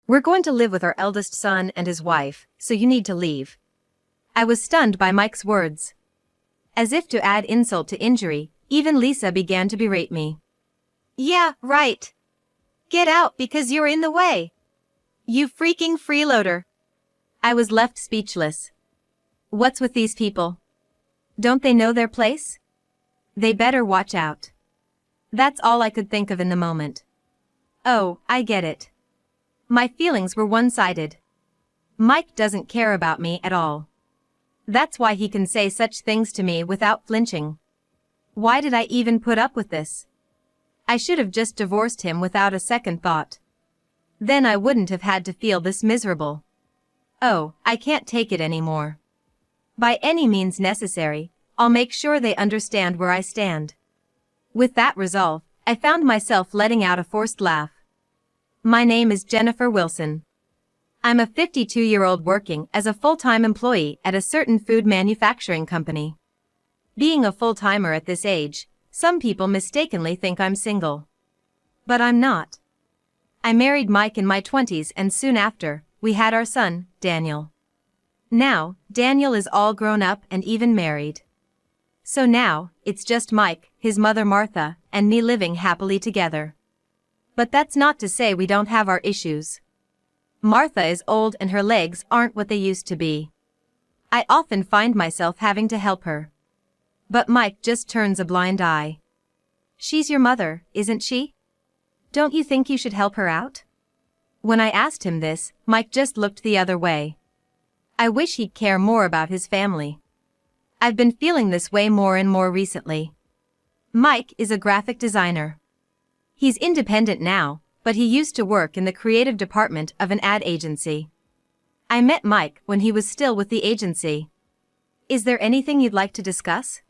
We're going to live with our eldest son and his wife, so you need to leave. I was stunned by Mike's words. As if to add insult to injury, even Lisa began to berate me. Yeah, right. Get out because you're in the way. You freaking freeloader. I was left speechless. What's with these people? Don't they know their place? They better watch out. That's all I could think of in the moment. Oh, I get it. My feelings were one-sided. Mike doesn't care about me at all. That's why he can say such things to me without flinching. Why did I even put up with this? I should have just divorced him without a second thought. Then I wouldn't have had to feel this miserable. Oh, I can't take it anymore. By any means necessary, I'll make sure they understand where I stand. With that resolve, I found myself letting out a forced laugh. My name is Jennifer Wilson. I'm a 52-year-old working as a full-time employee at a certain food manufacturing company. Being a full-timer at this age, some people mistakenly think I'm single. But I'm not. I married Mike in my 20s and soon after, we had our son, Daniel. Now, Daniel is all grown up and even married. So now, it's just Mike, his mother Martha, and me living happily together. But that's not to say we don't have our issues. Martha is old and her legs aren't what they used to be. I often find myself having to help her. But Mike just turns a blind eye. She's your mother, isn't she? Don't you think you should help her out? When I asked him this, Mike just looked the other way. I wish he'd care more about his family. I've been feeling this way more and more recently. Mike is a graphic designer. He's independent now, but he used to work in the creative department of an ad agency. I met Mike when he was still with the agency. Is there anything you'd like to discuss?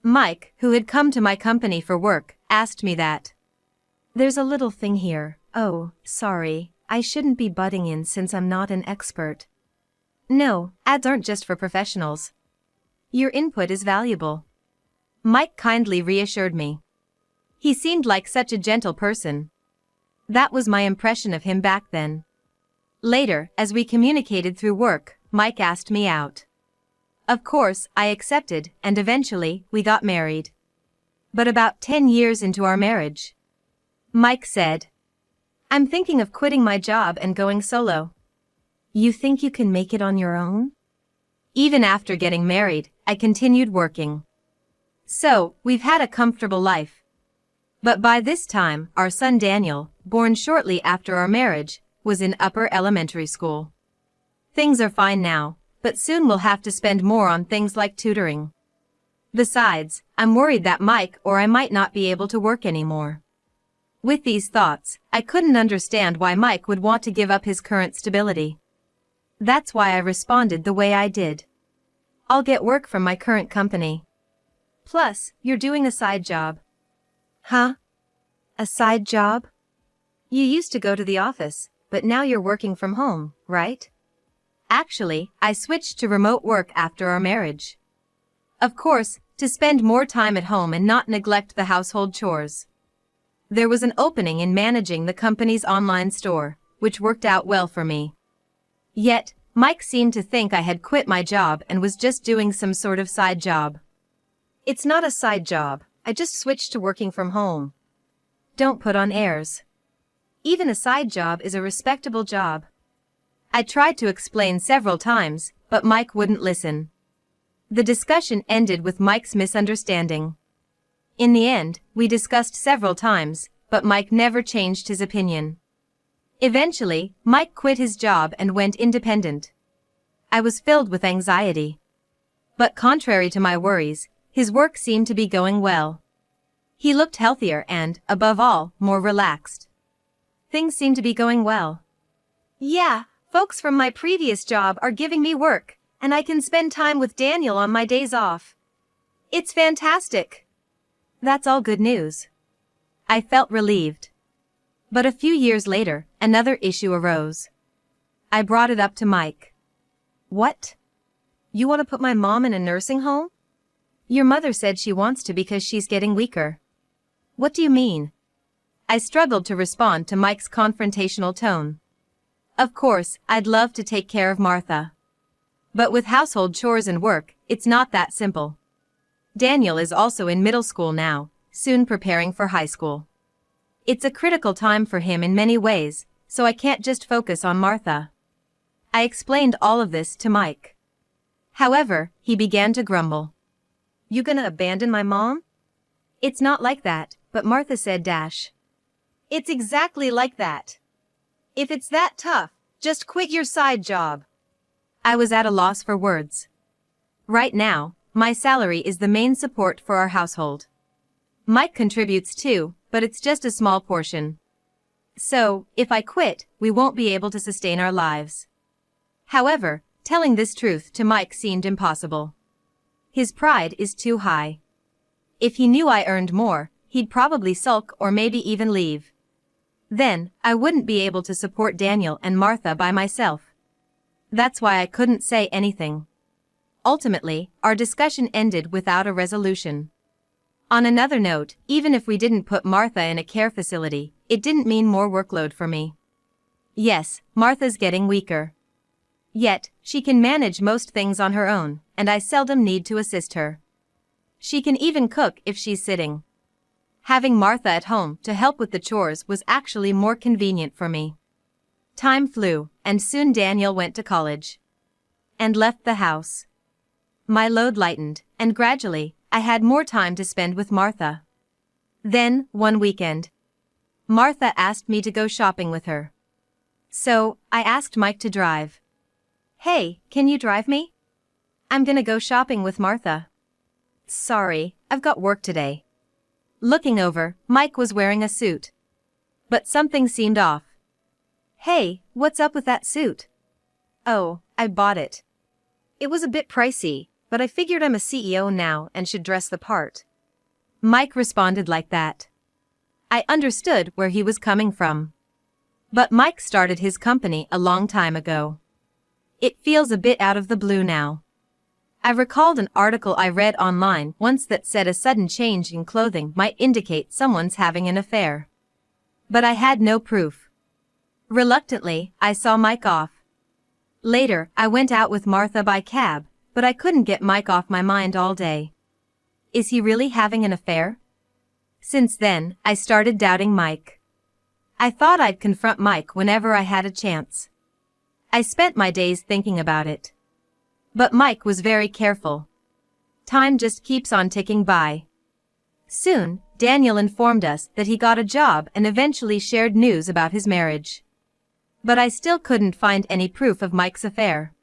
Mike, who had come to my company for work, asked me that. There's a little thing here. Oh, sorry, I shouldn't be butting in since I'm not an expert. No, ads aren't just for professionals. Your input is valuable. Mike kindly reassured me. He seemed like such a gentle person. That was my impression of him back then. Later, as we communicated through work, Mike asked me out. Of course, I accepted, and eventually, we got married. But about 10 years into our marriage, Mike said, I'm thinking of quitting my job and going solo. You think you can make it on your own? Even after getting married, I continued working. So, we've had a comfortable life. But by this time, our son Daniel, born shortly after our marriage, was in upper elementary school. Things are fine now, but soon we'll have to spend more on things like tutoring. Besides, I'm worried that Mike or I might not be able to work anymore. With these thoughts, I couldn't understand why Mike would want to give up his current stability. That's why I responded the way I did. I'll get work from my current company. Plus, you're doing a side job. Huh? A side job? You used to go to the office, but now you're working from home, right? Actually, I switched to remote work after our marriage. Of course, to spend more time at home and not neglect the household chores. There was an opening in managing the company's online store, which worked out well for me. Yet, Mike seemed to think I had quit my job and was just doing some sort of side job. It's not a side job, I just switched to working from home. Don't put on airs. Even a side job is a respectable job. I tried to explain several times, but Mike wouldn't listen. The discussion ended with Mike's misunderstanding. In the end, we discussed several times, but Mike never changed his opinion. Eventually, Mike quit his job and went independent. I was filled with anxiety. But contrary to my worries, his work seemed to be going well. He looked healthier and, above all, more relaxed. Things seem to be going well. Yeah, folks from my previous job are giving me work, and I can spend time with Daniel on my days off. It's fantastic. That's all good news. I felt relieved. But a few years later, another issue arose. I brought it up to Mike. What? You want to put my mom in a nursing home? Your mother said she wants to because she's getting weaker. What do you mean? I struggled to respond to Mike's confrontational tone. Of course, I'd love to take care of Martha. But with household chores and work, it's not that simple. Daniel is also in middle school now, soon preparing for high school. It's a critical time for him in many ways, so I can't just focus on Martha. I explained all of this to Mike. However, he began to grumble. You gonna abandon my mom? It's not like that, but Martha said dash. It's exactly like that. If it's that tough, just quit your side job. I was at a loss for words. Right now, my salary is the main support for our household. Mike contributes too, but it's just a small portion. So, if I quit, we won't be able to sustain our lives. However, telling this truth to Mike seemed impossible. His pride is too high. If he knew I earned more, he'd probably sulk or maybe even leave. Then, I wouldn't be able to support Daniel and Martha by myself. That's why I couldn't say anything. Ultimately, our discussion ended without a resolution. On another note, even if we didn't put Martha in a care facility, it didn't mean more workload for me. Yes, Martha's getting weaker. Yet, she can manage most things on her own, and I seldom need to assist her. She can even cook if she's sitting. Having Martha at home to help with the chores was actually more convenient for me. Time flew, and soon Daniel went to college. And left the house. My load lightened, and gradually, I had more time to spend with Martha. Then, one weekend, Martha asked me to go shopping with her. So, I asked Mike to drive. Hey, can you drive me? I'm gonna go shopping with Martha. Sorry, I've got work today. Looking over, Mike was wearing a suit. But something seemed off. Hey, what's up with that suit? Oh, I bought it. It was a bit pricey, but I figured I'm a CEO now and should dress the part. Mike responded like that. I understood where he was coming from. But Mike started his company a long time ago. It feels a bit out of the blue now. I recalled an article I read online once that said a sudden change in clothing might indicate someone's having an affair. But I had no proof. Reluctantly, I saw Mike off. Later, I went out with Martha by cab, but I couldn't get Mike off my mind all day. Is he really having an affair? Since then, I started doubting Mike. I thought I'd confront Mike whenever I had a chance. I spent my days thinking about it. But Mike was very careful. Time just keeps on ticking by. Soon, Daniel informed us that he got a job and eventually shared news about his marriage. But I still couldn't find any proof of Mike's affair.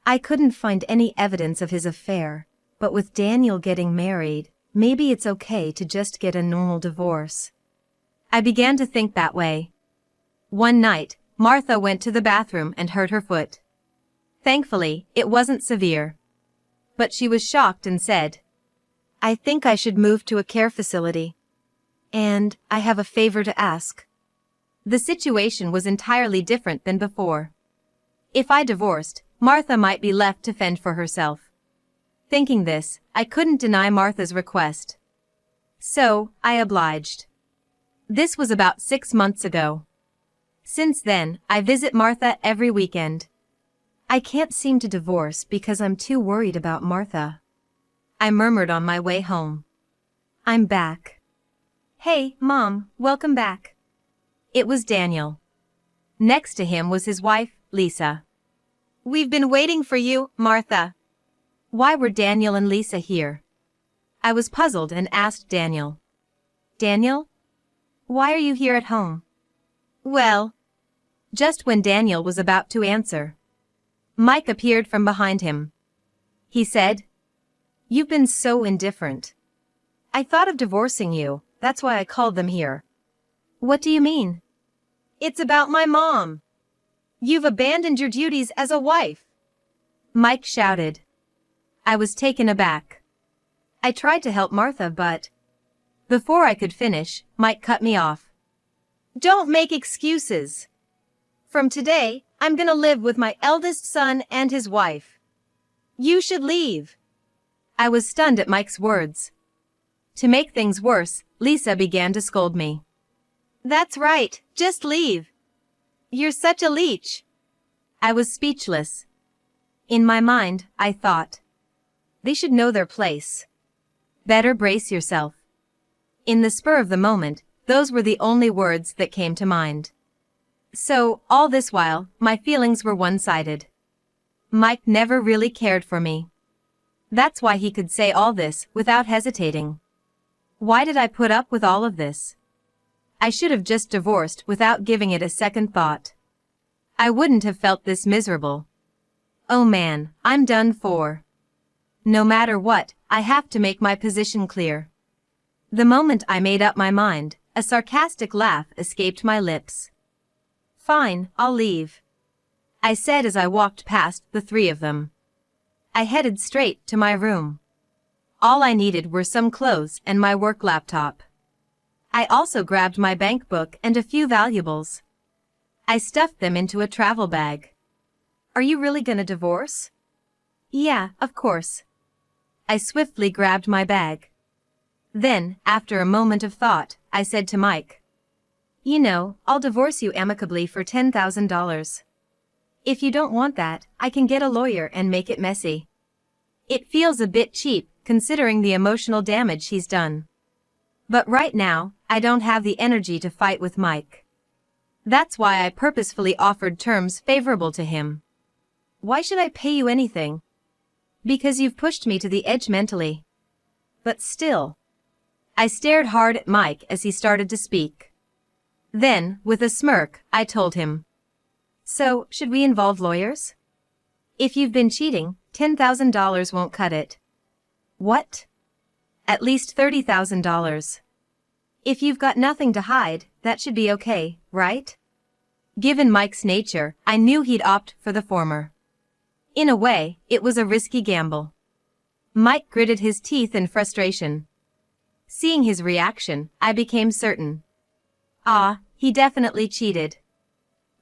I couldn't find any evidence of his affair, but with Daniel getting married, maybe it's okay to just get a normal divorce. I began to think that way. One night, Martha went to the bathroom and hurt her foot. Thankfully, it wasn't severe. But she was shocked and said, I think I should move to a care facility. And I have a favor to ask. The situation was entirely different than before. If I divorced, Martha might be left to fend for herself. Thinking this, I couldn't deny Martha's request. So, I obliged. This was about 6 months ago. Since then, I visit Martha every weekend. I can't seem to divorce because I'm too worried about Martha. I murmured on my way home. I'm back. Hey, Mom, welcome back. It was Daniel. Next to him was his wife, Lisa. We've been waiting for you, Martha. Why were Daniel and Lisa here? I was puzzled and asked Daniel. Daniel? Why are you here at home? Well, just when Daniel was about to answer, Mike appeared from behind him. He said, You've been so indifferent. I thought of divorcing you, that's why I called them here. What do you mean? It's about my mom. You've abandoned your duties as a wife. Mike shouted. I was taken aback. I tried to help Martha, but before I could finish, Mike cut me off. Don't make excuses. From today, I'm gonna live with my eldest son and his wife. You should leave. I was stunned at Mike's words. To make things worse, Lisa began to scold me. That's right, just leave. You're such a leech. I was speechless. In my mind, I thought, they should know their place. Better brace yourself. In the spur of the moment, those were the only words that came to mind. So, all this while, my feelings were one-sided. Mike never really cared for me. That's why he could say all this without hesitating. Why did I put up with all of this? I should have just divorced without giving it a second thought. I wouldn't have felt this miserable. Oh man, I'm done for. No matter what, I have to make my position clear. The moment I made up my mind, a sarcastic laugh escaped my lips. Fine, I'll leave, I said as I walked past the three of them. I headed straight to my room. All I needed were some clothes and my work laptop. I also grabbed my bank book and a few valuables. I stuffed them into a travel bag. Are you really gonna divorce? Yeah, of course. I swiftly grabbed my bag. Then, after a moment of thought, I said to Mike, you know, I'll divorce you amicably for $10,000. If you don't want that, I can get a lawyer and make it messy. It feels a bit cheap, considering the emotional damage he's done. But right now, I don't have the energy to fight with Mike. That's why I purposefully offered terms favorable to him. Why should I pay you anything? Because you've pushed me to the edge mentally. But still. I stared hard at Mike as he started to speak. Then, with a smirk, I told him. So, should we involve lawyers? If you've been cheating, $10,000 won't cut it. What? At least $30,000. If you've got nothing to hide, that should be okay, right? Given Mike's nature, I knew he'd opt for the former. In a way, it was a risky gamble. Mike gritted his teeth in frustration. Seeing his reaction, I became certain. He definitely cheated.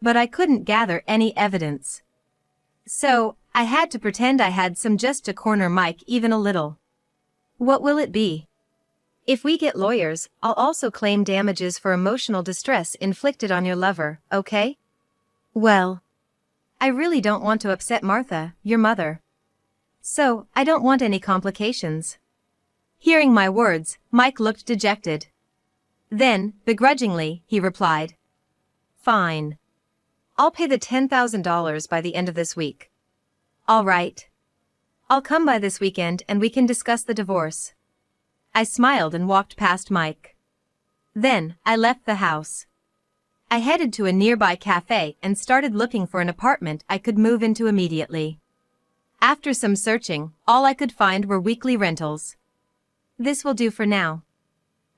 But I couldn't gather any evidence. So, I had to pretend I had some just to corner Mike even a little. What will it be? If we get lawyers, I'll also claim damages for emotional distress inflicted on your lover, okay? Well, I really don't want to upset Martha, your mother. So, I don't want any complications. Hearing my words, Mike looked dejected. Then, begrudgingly, he replied, Fine. I'll pay the $10,000 by the end of this week. All right. I'll come by this weekend and we can discuss the divorce. I smiled and walked past Mike. Then, I left the house. I headed to a nearby cafe and started looking for an apartment I could move into immediately. After some searching, all I could find were weekly rentals. This will do for now.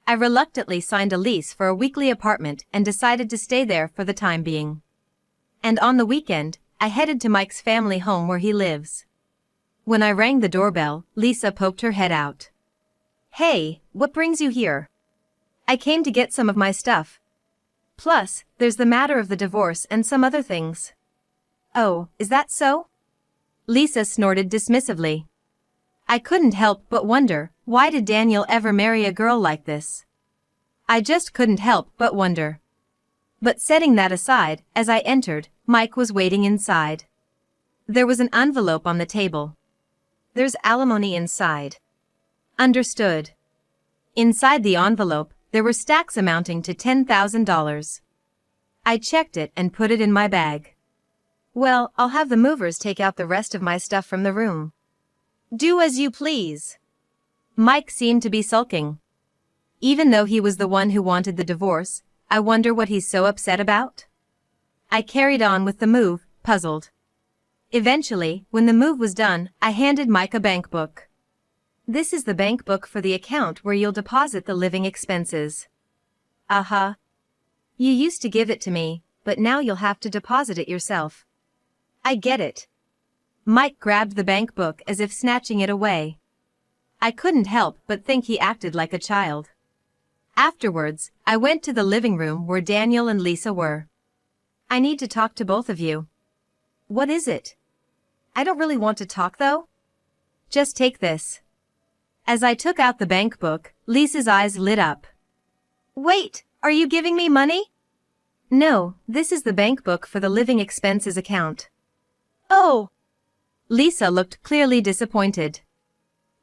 I reluctantly signed a lease for a weekly apartment and decided to stay there for the time being. And on the weekend, I headed to Mike's family home where he lives. When I rang the doorbell, Lisa poked her head out. Hey, what brings you here? I came to get some of my stuff. Plus, there's the matter of the divorce and some other things. Oh, is that so? Lisa snorted dismissively. I couldn't help but wonder, why did Daniel ever marry a girl like this? I just couldn't help but wonder. But setting that aside, as I entered, Mike was waiting inside. There was an envelope on the table. There's alimony inside. Understood. Inside the envelope, there were stacks amounting to $10,000. I checked it and put it in my bag. Well, I'll have the movers take out the rest of my stuff from the room. Do as you please. Mike seemed to be sulking. Even though he was the one who wanted the divorce, I wonder what he's so upset about? I carried on with the move, puzzled. Eventually, when the move was done, I handed Mike a bank book. This is the bank book for the account where you'll deposit the living expenses. Uh-huh. You used to give it to me, but now you'll have to deposit it yourself. I get it. Mike grabbed the bank book as if snatching it away. I couldn't help but think he acted like a child. Afterwards, I went to the living room where Daniel and Lisa were. I need to talk to both of you. What is it? I don't really want to talk though. Just take this. As I took out the bank book, Lisa's eyes lit up. Wait, are you giving me money? No, this is the bank book for the living expenses account. Oh, Lisa looked clearly disappointed.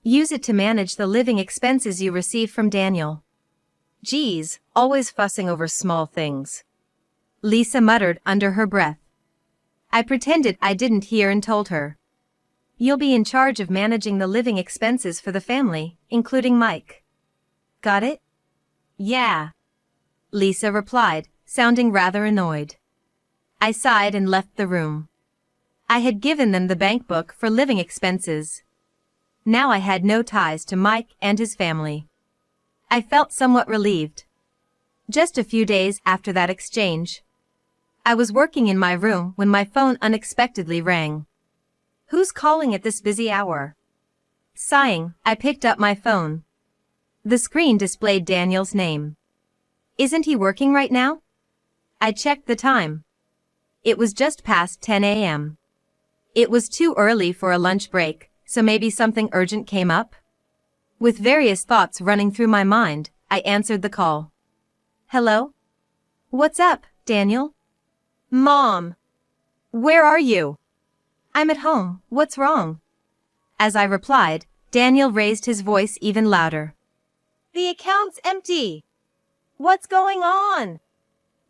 Use it to manage the living expenses you receive from Daniel. geez, always fussing over small things. Lisa muttered under her breath. I pretended I didn't hear and told her. You'll be in charge of managing the living expenses for the family, including Mike. Got it? Yeah, Lisa replied, sounding rather annoyed. I sighed and left the room. I had given them the bank book for living expenses. Now I had no ties to Mike and his family. I felt somewhat relieved. Just a few days after that exchange, I was working in my room when my phone unexpectedly rang. Who's calling at this busy hour? Sighing, I picked up my phone. The screen displayed Daniel's name. Isn't he working right now? I checked the time. It was just past 10 a.m. It was too early for a lunch break, so maybe something urgent came up? With various thoughts running through my mind, I answered the call. Hello? What's up, Daniel? Mom. Where are you? I'm at home, what's wrong? As I replied, Daniel raised his voice even louder. The account's empty. What's going on?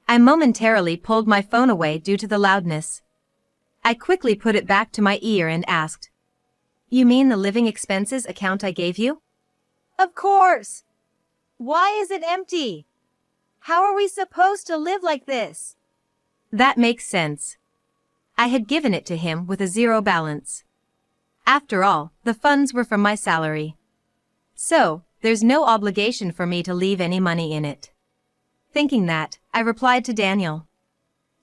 I momentarily pulled my phone away due to the loudness. I quickly put it back to my ear and asked, You mean the living expenses account I gave you? Of course. Why is it empty? How are we supposed to live like this? That makes sense. I had given it to him with a zero balance. After all, the funds were from my salary. So, there's no obligation for me to leave any money in it. Thinking that, I replied to Daniel.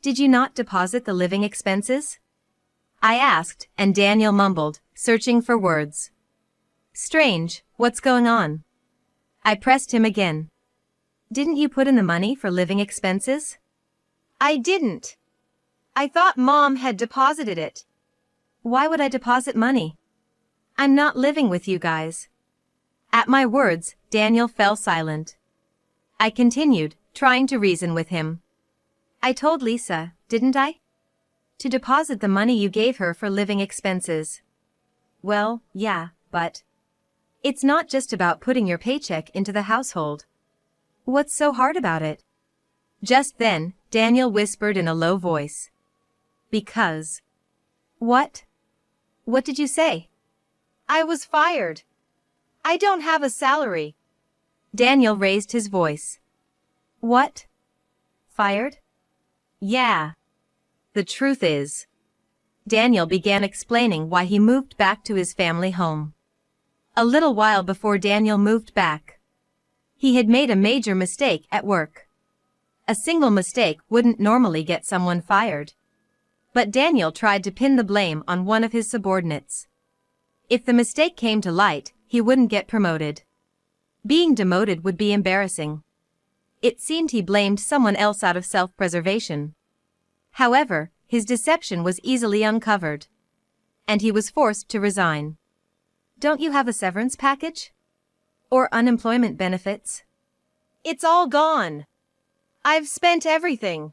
Did you not deposit the living expenses? I asked, and Daniel mumbled, searching for words. Strange, what's going on? I pressed him again. Didn't you put in the money for living expenses? I didn't. I thought Mom had deposited it. Why would I deposit money? I'm not living with you guys. At my words, Daniel fell silent. I continued, trying to reason with him. I told Lisa, didn't I? To deposit the money you gave her for living expenses. Well, yeah, but it's not just about putting your paycheck into the household. What's so hard about it? Just then, Daniel whispered in a low voice. Because. What? What did you say? I was fired. I don't have a salary. Daniel raised his voice. What? Fired? Yeah. The truth is. Daniel began explaining why he moved back to his family home. A little while before Daniel moved back, he had made a major mistake at work. A single mistake wouldn't normally get someone fired. But Daniel tried to pin the blame on one of his subordinates. If the mistake came to light, he wouldn't get promoted. Being demoted would be embarrassing. It seemed he blamed someone else out of self-preservation. However, his deception was easily uncovered. And he was forced to resign. Don't you have a severance package? Or unemployment benefits? It's all gone. I've spent everything.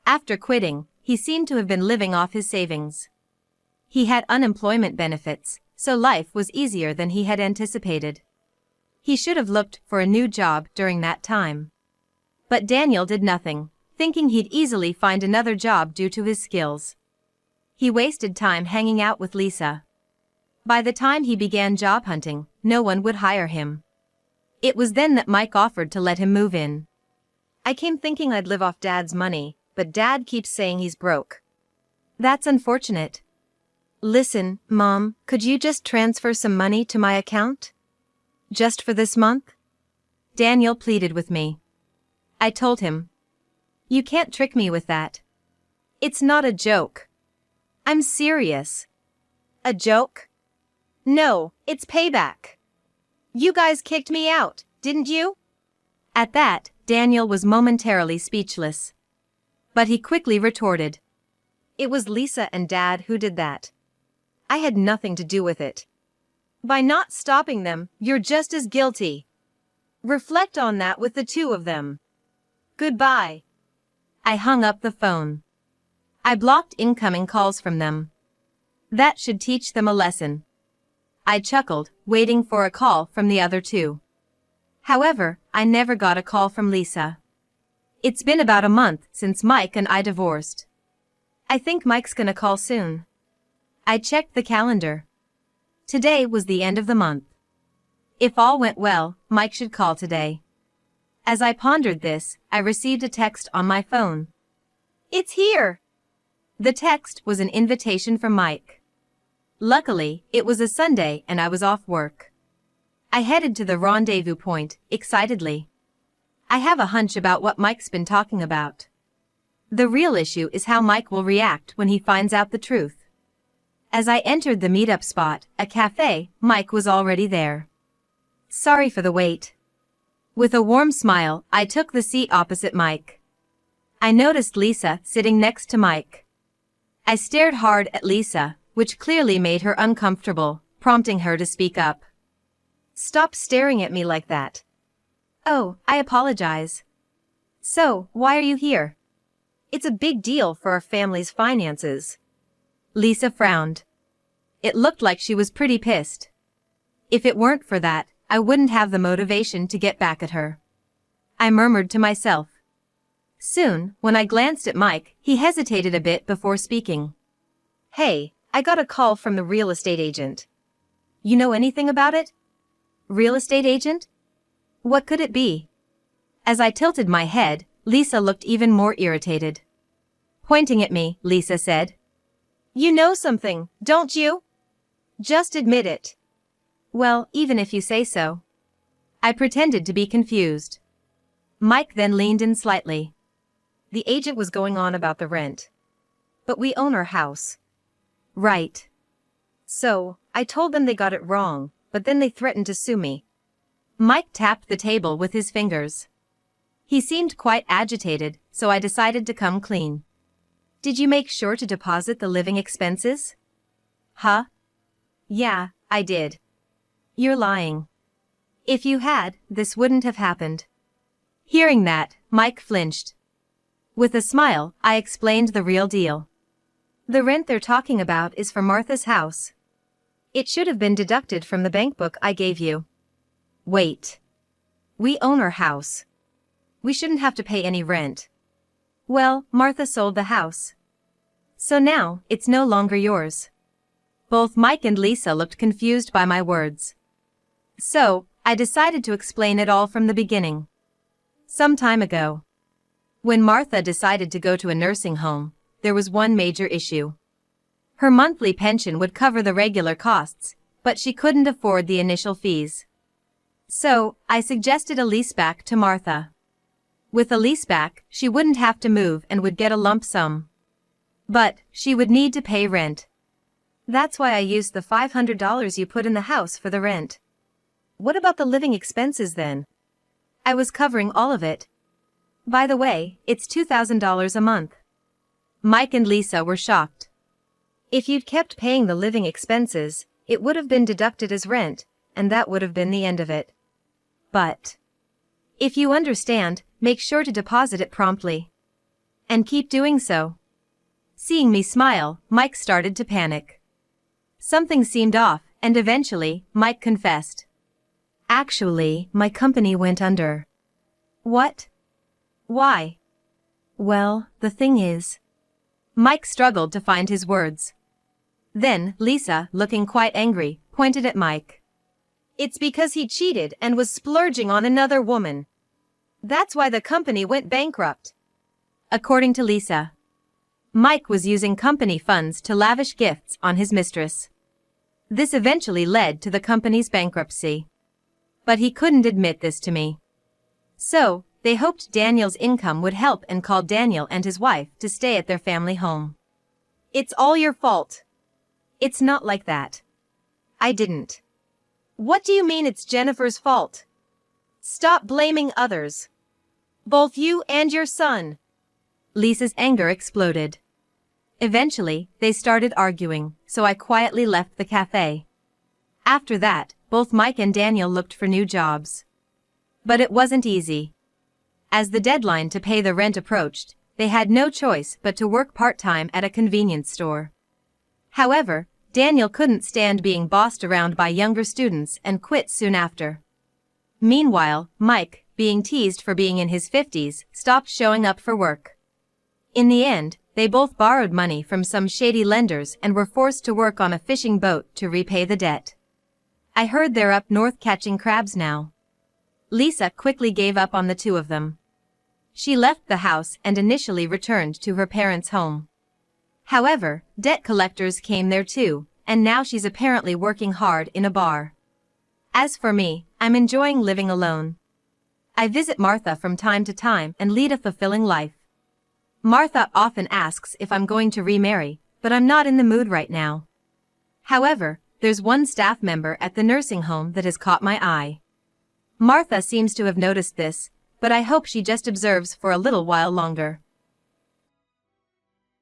After quitting, he seemed to have been living off his savings. He had unemployment benefits, so life was easier than he had anticipated. He should have looked for a new job during that time. But Daniel did nothing, thinking he'd easily find another job due to his skills. He wasted time hanging out with Lisa. By the time he began job hunting, no one would hire him. It was then that Mike offered to let him move in. I came thinking I'd live off Dad's money, but Dad keeps saying he's broke. That's unfortunate. Listen, Mom, could you just transfer some money to my account? Just for this month? Daniel pleaded with me. I told him. You can't trick me with that. It's not a joke. I'm serious. A joke? No, it's payback. You guys kicked me out, didn't you? At that, Daniel was momentarily speechless. But he quickly retorted. It was Lisa and Dad who did that. I had nothing to do with it. By not stopping them, you're just as guilty. Reflect on that with the two of them. Goodbye. I hung up the phone. I blocked incoming calls from them. That should teach them a lesson. I chuckled, waiting for a call from the other two. However, I never got a call from Lisa. It's been about a month since Mike and I divorced. I think Mike's gonna call soon. I checked the calendar. Today was the end of the month. If all went well, Mike should call today. As I pondered this, I received a text on my phone. It's here! The text was an invitation from Mike. Luckily, it was a Sunday and I was off work. I headed to the rendezvous point, excitedly. I have a hunch about what Mike's been talking about. The real issue is how Mike will react when he finds out the truth. As I entered the meetup spot, a cafe, Mike was already there. Sorry for the wait. With a warm smile, I took the seat opposite Mike. I noticed Lisa sitting next to Mike. I stared hard at Lisa, which clearly made her uncomfortable, prompting her to speak up. Stop staring at me like that. Oh, I apologize. So, why are you here? It's a big deal for our family's finances. Lisa frowned. It looked like she was pretty pissed. If it weren't for that, I wouldn't have the motivation to get back at her. I murmured to myself. Soon, when I glanced at Mike, he hesitated a bit before speaking. Hey, I got a call from the real estate agent. You know anything about it? Real estate agent? What could it be? As I tilted my head, Lisa looked even more irritated. Pointing at me, Lisa said, You know something, don't you? Just admit it. Well, even if you say so. I pretended to be confused. Mike then leaned in slightly. The agent was going on about the rent. But we own our house. Right. So, I told them they got it wrong, but then they threatened to sue me. Mike tapped the table with his fingers. He seemed quite agitated, so I decided to come clean. Did you make sure to deposit the living expenses? Huh? Yeah, I did. You're lying. If you had, this wouldn't have happened. Hearing that, Mike flinched. With a smile, I explained the real deal. The rent they're talking about is for Martha's house. It should have been deducted from the bank book I gave you. Wait. We own our house. We shouldn't have to pay any rent. Well, Martha sold the house. So now, it's no longer yours. Both Mike and Lisa looked confused by my words. So, I decided to explain it all from the beginning. Some time ago, when Martha decided to go to a nursing home, there was one major issue. Her monthly pension would cover the regular costs, but she couldn't afford the initial fees. So, I suggested a leaseback to Martha. With a leaseback, she wouldn't have to move and would get a lump sum. But, she would need to pay rent. That's why I used the $500 you put in the house for the rent. What about the living expenses then? I was covering all of it. By the way, it's $2,000 a month. Mike and Lisa were shocked. If you'd kept paying the living expenses, it would have been deducted as rent, and that would have been the end of it. But if you understand, make sure to deposit it promptly. And keep doing so. Seeing me smile, Mike started to panic. Something seemed off, and eventually, Mike confessed. Actually, my company went under. What? Why? Well, the thing is. Mike struggled to find his words. Then, Lisa, looking quite angry, pointed at Mike. It's because he cheated and was splurging on another woman. That's why the company went bankrupt. According to Lisa, Mike was using company funds to lavish gifts on his mistress. This eventually led to the company's bankruptcy. But he couldn't admit this to me. So, they hoped Daniel's income would help and called Daniel and his wife to stay at their family home. It's all your fault. It's not like that. I didn't. What do you mean it's Jennifer's fault? Stop blaming others. Both you and your son. Lisa's anger exploded. Eventually, they started arguing, so I quietly left the cafe. After that, both Mike and Daniel looked for new jobs. But it wasn't easy. As the deadline to pay the rent approached, they had no choice but to work part-time at a convenience store. However, Daniel couldn't stand being bossed around by younger students and quit soon after. Meanwhile, Mike, being teased for being in his 50s, stopped showing up for work. In the end, they both borrowed money from some shady lenders and were forced to work on a fishing boat to repay the debt. I heard they're up north catching crabs now. Lisa quickly gave up on the two of them. She left the house and initially returned to her parents' home. However, debt collectors came there too, and now she's apparently working hard in a bar. As for me, I'm enjoying living alone. I visit Martha from time to time and lead a fulfilling life. Martha often asks if I'm going to remarry, but I'm not in the mood right now. However, there's one staff member at the nursing home that has caught my eye. Martha seems to have noticed this, but I hope she just observes for a little while longer.